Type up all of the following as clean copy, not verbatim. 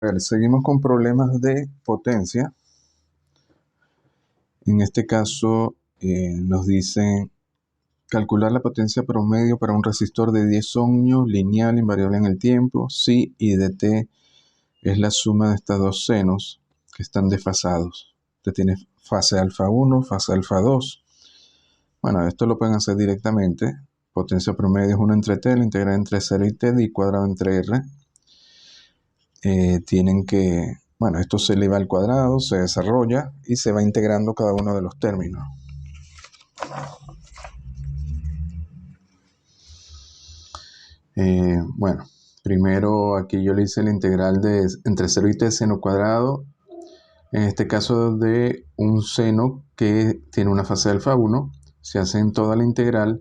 A ver, seguimos con problemas de potencia. En este caso nos dicen calcular la potencia promedio para un resistor de 10 ohmios lineal invariable en el tiempo si I de T es la suma de estos dos senos que están desfasados. Usted tiene fase alfa 1, fase alfa 2. Bueno, esto lo pueden hacer directamente. Potencia promedio es 1 entre T, la integral entre 0 y T, d cuadrado entre R. Tienen que, bueno, esto se eleva al cuadrado, se desarrolla y se va integrando cada uno de los términos. Bueno, primero aquí yo le hice la integral de entre 0 y T seno cuadrado, en este caso de un seno que tiene una fase alfa 1, se hace en toda la integral,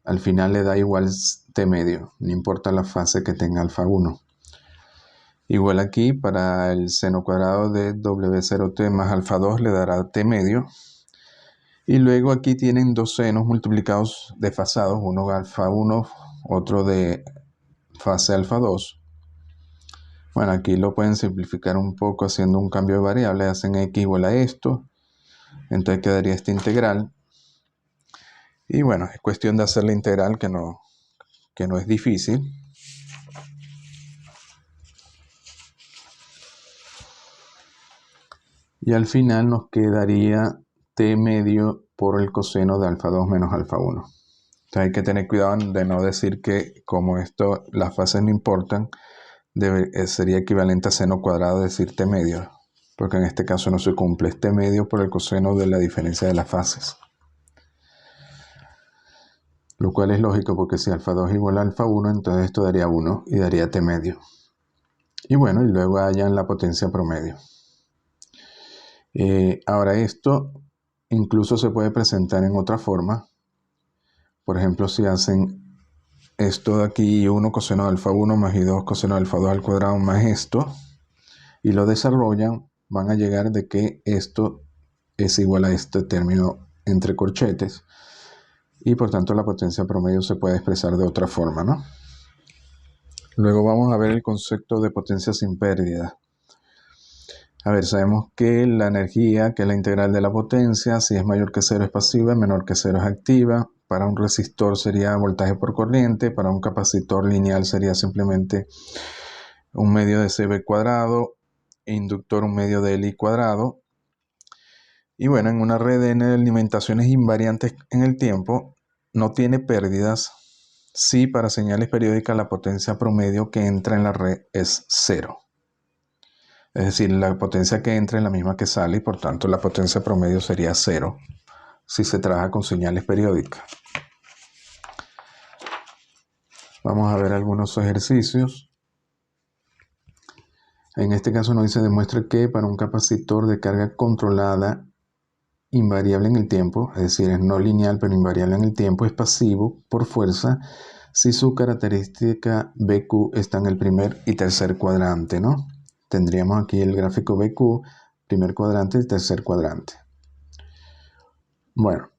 al final le da igual T medio, no importa la fase que tenga alfa 1. Igual aquí para el seno cuadrado de W0T más alfa 2 le dará T medio. Y luego aquí tienen dos senos multiplicados desfasados, uno alfa 1, otro de fase alfa 2. Bueno, aquí lo pueden simplificar un poco haciendo un cambio de variable, hacen x igual a esto, entonces quedaría esta integral. Y bueno, es cuestión de hacer la integral que no es difícil. Y al final nos quedaría T medio por el coseno de alfa 2 menos alfa 1. Entonces hay que tener cuidado de no decir que como esto, las fases no importan, sería equivalente a seno cuadrado decir T medio, porque en este caso no se cumple este medio por el coseno de la diferencia de las fases. Lo cual es lógico porque si alfa 2 igual a alfa 1, entonces esto daría 1 y daría T medio. Y bueno, y luego hallan la potencia promedio. Ahora esto incluso se puede presentar en otra forma. Por ejemplo, si hacen esto de aquí, 1 coseno de alfa 1 más y2 coseno de alfa 2 al cuadrado más esto, y lo desarrollan, van a llegar de que esto es igual a este término entre corchetes, y por tanto la potencia promedio se puede expresar de otra forma, ¿no? Luego vamos a ver el concepto de potencia sin pérdida. A ver, sabemos que la energía, que es la integral de la potencia, si es mayor que 0 es pasiva, menor que 0 es activa. Para un resistor sería voltaje por corriente, para un capacitor lineal sería simplemente un medio de CB cuadrado, inductor un medio de Li cuadrado. Y bueno, en una red de alimentaciones invariantes en el tiempo, no tiene pérdidas si para señales periódicas la potencia promedio que entra en la red es 0. Es decir, la potencia que entra es la misma que sale y por tanto la potencia promedio sería 0 si se trabaja con señales periódicas. Vamos a ver algunos ejercicios. En este caso nos dice, demuestra que para un capacitor de carga controlada invariable en el tiempo, es decir, es no lineal pero invariable en el tiempo, es pasivo por fuerza si su característica BQ está en el primer y tercer cuadrante, ¿no? Tendríamos aquí el gráfico BQ, primer cuadrante y tercer cuadrante. Bueno,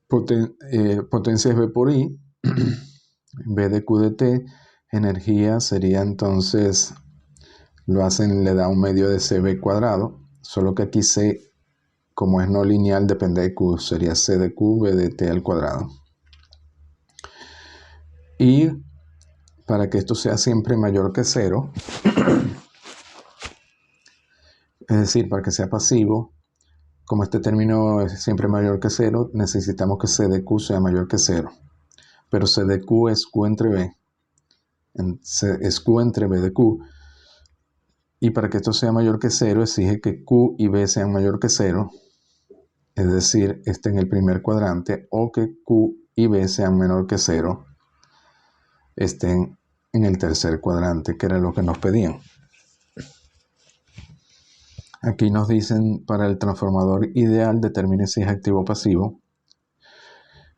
potencia es V por I, V de Q de T, energía sería entonces, le da un medio de CB cuadrado, solo que aquí C, como es no lineal, depende de Q, sería C de Q, V de T al cuadrado. Y para que esto sea siempre mayor que 0, es decir, para que sea pasivo, como este término es siempre mayor que 0, necesitamos que C de Q sea mayor que 0. Pero C de Q es Q entre B. Es Q entre B de Q. Y para que esto sea mayor que 0, exige que Q y B sean mayor que 0. Es decir, esté en el primer cuadrante, o que Q y B sean menor que 0, estén en el tercer cuadrante, que era lo que nos pedían. Aquí nos dicen, para el transformador ideal, determine si es activo o pasivo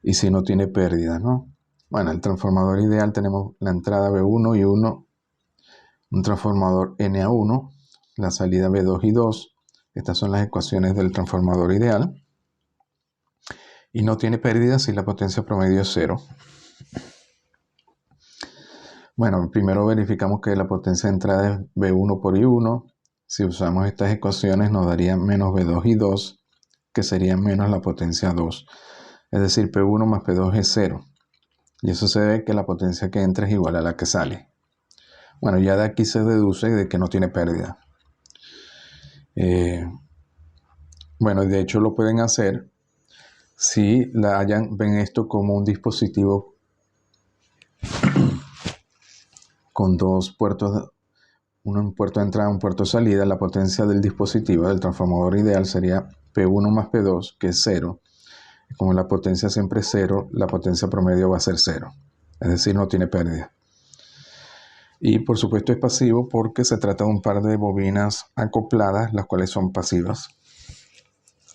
y si no tiene pérdida, ¿no? Bueno, el transformador ideal tenemos la entrada B1 y 1, un transformador NA1, la salida B2 y 2. Estas son las ecuaciones del transformador ideal. Y no tiene pérdida si la potencia promedio es 0. Bueno, primero verificamos que la potencia de entrada es V1 por I1. Si usamos estas ecuaciones nos daría menos V2 y 2, que sería menos la potencia 2. Es decir, P1 más P2 es 0. Y eso se ve que la potencia que entra es igual a la que sale. Bueno, ya de aquí se deduce de que no tiene pérdida. Bueno, de hecho lo pueden hacer si ven esto como un dispositivo con dos puertos, un puerto de entrada y un puerto de salida. La potencia del dispositivo, del transformador ideal, sería P1 más P2, que es 0. Como la potencia siempre es 0, la potencia promedio va a ser 0. Es decir, no tiene pérdida. Y por supuesto es pasivo porque se trata de un par de bobinas acopladas, las cuales son pasivas.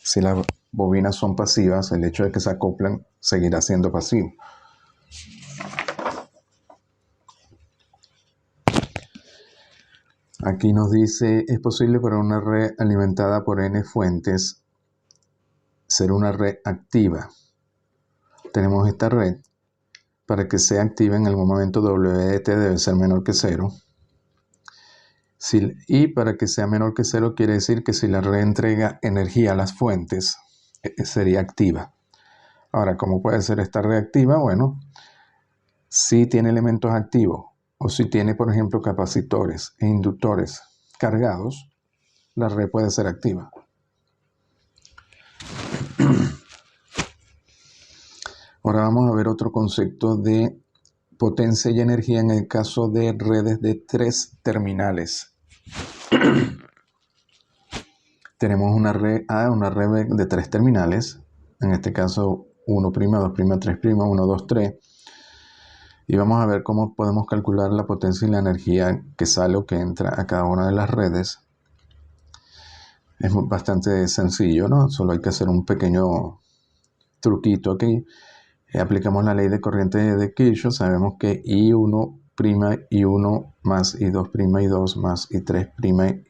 Si las bobinas son pasivas, el hecho de que se acoplen seguirá siendo pasivo. Aquí nos dice, es posible para una red alimentada por N fuentes ser una red activa. Tenemos esta red. Para que sea activa en el momento W de T debe ser menor que 0. Y para que sea menor que 0 quiere decir que si la red entrega energía a las fuentes, sería activa. Ahora, ¿cómo puede ser esta red activa? Bueno, si tiene elementos activos o si tiene, por ejemplo, capacitores e inductores cargados, la red puede ser activa. Ahora vamos a ver otro concepto de potencia y energía en el caso de redes de 3 terminales. Tenemos una red A, una red B de 3 terminales, en este caso 1', 2', 3', 1, 2, 3. Y vamos a ver cómo podemos calcular la potencia y la energía que sale o que entra a cada una de las redes. Es bastante sencillo, ¿no? Solo hay que hacer un pequeño truquito aquí. Aplicamos la ley de corriente de Kirchhoff. Sabemos que I1', I1 más I2', I2 más I3',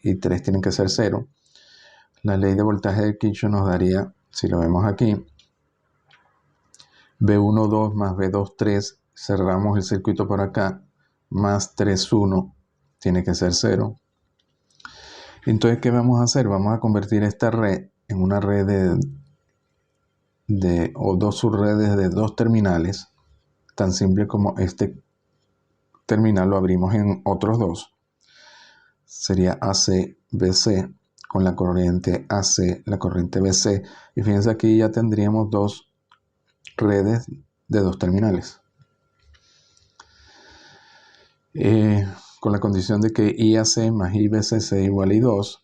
I3 tienen que ser 0. La ley de voltaje de Kirchhoff nos daría, si lo vemos aquí, V1'2 más V2'3, cerramos el circuito por acá, más 3'1, tiene que ser 0. Entonces, ¿qué vamos a hacer? Vamos a convertir esta red en una red o dos subredes de 2 terminales, tan simple como este terminal lo abrimos en otros 2. Sería AC, BC, con la corriente AC, la corriente BC. Y fíjense aquí ya tendríamos 2 redes de 2 terminales. Con la condición de que IAC más IBC sea igual a I2.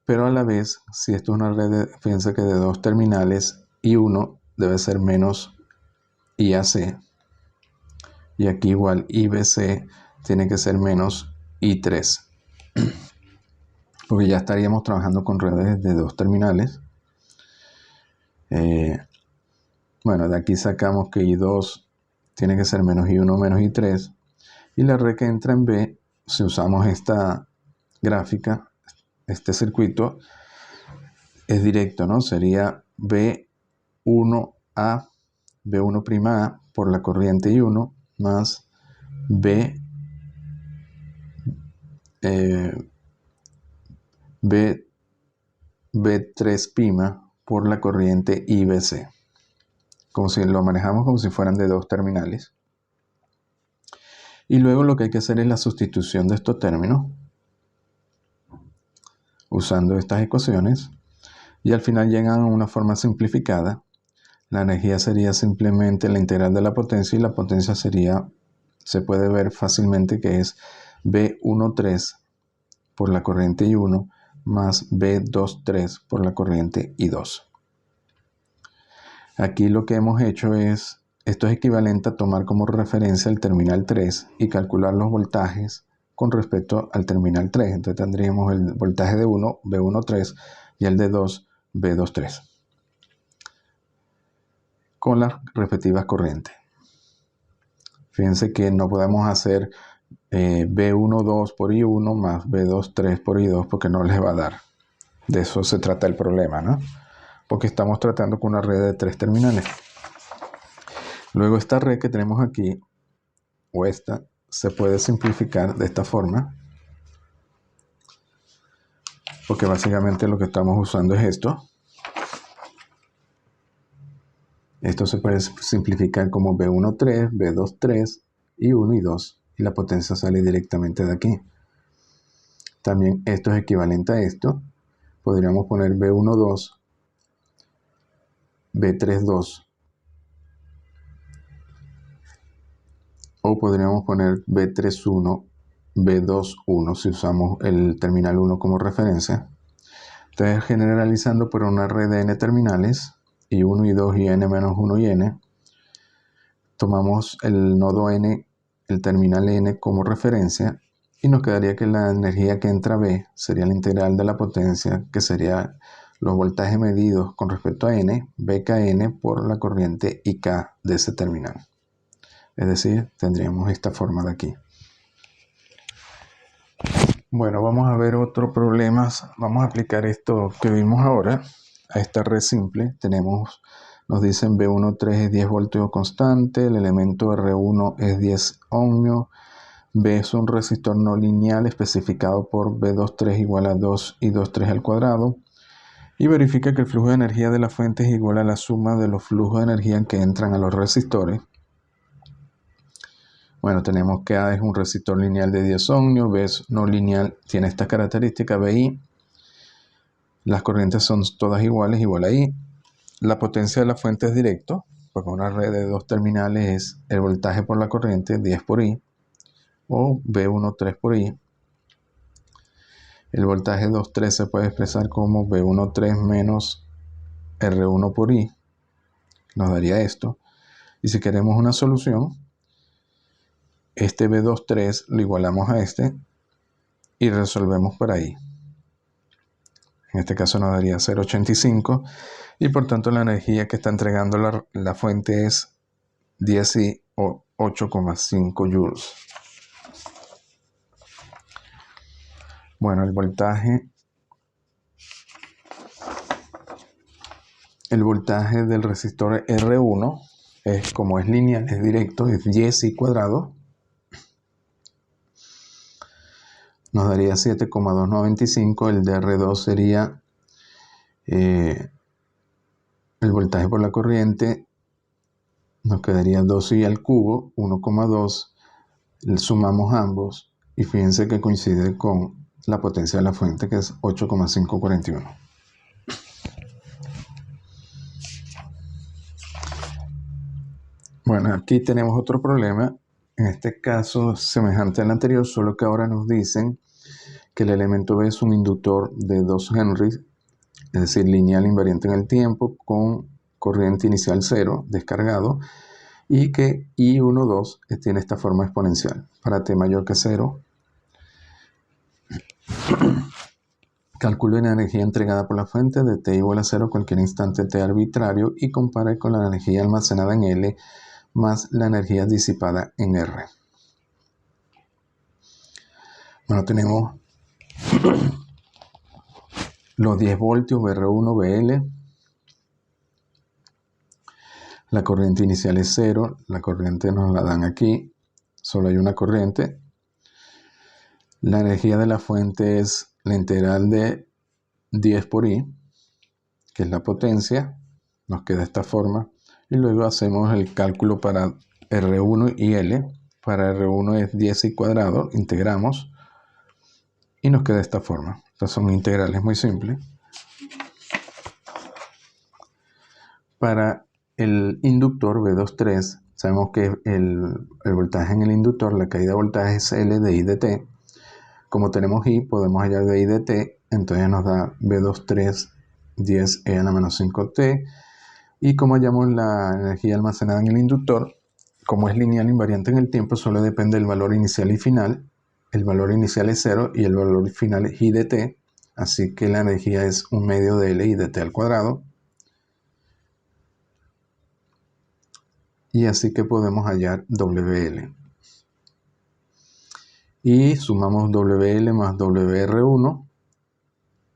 Pero a la vez, si esto es una red, fíjense que de 2 terminales, I1 debe ser menos IAC. Y aquí igual IBC tiene que ser menos I3. Porque ya estaríamos trabajando con redes de 2 terminales. Bueno, de aquí sacamos que I2 tiene que ser menos I1 menos I3. Y la red que entra en B, si usamos esta gráfica, este circuito, es directo, ¿no? Sería B1A, B1'A por la corriente I1 más B3' por la corriente IBC. Como si lo manejamos como si fueran de 2 terminales. Y luego lo que hay que hacer es la sustitución de estos términos usando estas ecuaciones y al final llegan a una forma simplificada. La energía sería simplemente la integral de la potencia y la potencia sería, se puede ver fácilmente que es B1'3 por la corriente I1 más B2'3 por la corriente I2. Aquí lo que hemos hecho es, esto es equivalente a tomar como referencia el terminal 3 y calcular los voltajes con respecto al terminal 3. Entonces tendríamos el voltaje de 1, B1'3, y el de 2, B2'3, con las respectivas corrientes. Fíjense que no podemos hacer B1'2 por I1 más B2'3 por I2 porque no les va a dar. De eso se trata el problema, ¿no? Porque estamos tratando con una red de 3 terminales. Luego esta red que tenemos aquí, o esta se puede simplificar de esta forma, porque básicamente lo que estamos usando es esto. Esto se puede simplificar como B1,3, B2,3 y 1 y 2. Y la potencia sale directamente de aquí. También esto es equivalente a esto. Podríamos poner B1,2, B3,2. O podríamos poner B3,1, B2,1 si usamos el terminal 1 como referencia. Entonces, generalizando por una red de n terminales, y 1 y 2 y n menos 1 y n, tomamos el nodo n, el terminal n como referencia, y nos quedaría que la energía que entra B sería la integral de la potencia, que sería los voltajes medidos con respecto a n, BKN por la corriente IK de ese terminal. Es decir, tendríamos esta forma de aquí. Bueno, vamos a ver otro problema. Vamos a aplicar esto que vimos ahora a esta red simple. Nos dicen B1,3 es 10 voltios constante, el elemento R1 es 10 ohmios, B es un resistor no lineal especificado por B2,3 igual a 2 y 2,3 al cuadrado, y verifica que el flujo de energía de la fuente es igual a la suma de los flujos de energía que entran a los resistores. Bueno, tenemos que A es un resistor lineal de 10 ohmios, B es no lineal, tiene esta característica BI. Las corrientes son todas iguales, igual a I. La potencia de la fuente es directo, porque una red de dos terminales es el voltaje por la corriente, 10 por I, o B1,3 por I. El voltaje 2,3 se puede expresar como B1,3 menos R1 por I. Nos daría esto. Y si queremos una solución, este B2,3 lo igualamos a este y resolvemos por ahí. En este caso nos daría 0,85 y por tanto la energía que está entregando la fuente es 10I o 8,5 joules. Bueno, el voltaje del resistor R1 es, como es lineal, es directo, es 10I cuadrado. Nos daría 7,295. El de R2 sería el voltaje por la corriente. Nos quedaría 2I al cubo, 1,2. Sumamos ambos y fíjense que coincide con la potencia de la fuente, que es 8,541. Bueno, aquí tenemos otro problema. En este caso, semejante al anterior, solo que ahora nos dicen que el elemento B es un inductor de 2 Henry, es decir, lineal invariante en el tiempo, con corriente inicial 0, descargado, y que I12 tiene esta forma exponencial. Para t mayor que 0, calcule la energía entregada por la fuente de t igual a 0 cualquier instante t arbitrario y compare con la energía almacenada en L más la energía disipada en R. Bueno, tenemos los 10 voltios BR1, BL. La corriente inicial es 0. La corriente nos la dan aquí. Solo hay una corriente. La energía de la fuente es la integral de 10 por I, que es la potencia. Nos queda esta forma. Y luego hacemos el cálculo para R1 y L. Para R1 es 10I cuadrado. Integramos. Y nos queda esta forma. Estas son integrales muy simples. Para el inductor B2,3, sabemos que el voltaje en el inductor, la caída de voltaje es L de I de T. Como tenemos I, podemos hallar de I de T, entonces nos da B2,3 10E a la menos 5T. Y como hallamos la energía almacenada en el inductor, como es lineal invariante en el tiempo, solo depende del valor inicial y final. El valor inicial es 0 y el valor final es I de T, así que la energía es 1 medio de L I de T al cuadrado. Y así que podemos hallar WL. Y sumamos WL más WR1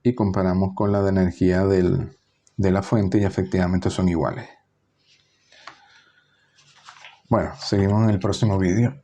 y comparamos con la de energía de la fuente y efectivamente son iguales. Bueno, seguimos en el próximo vídeo.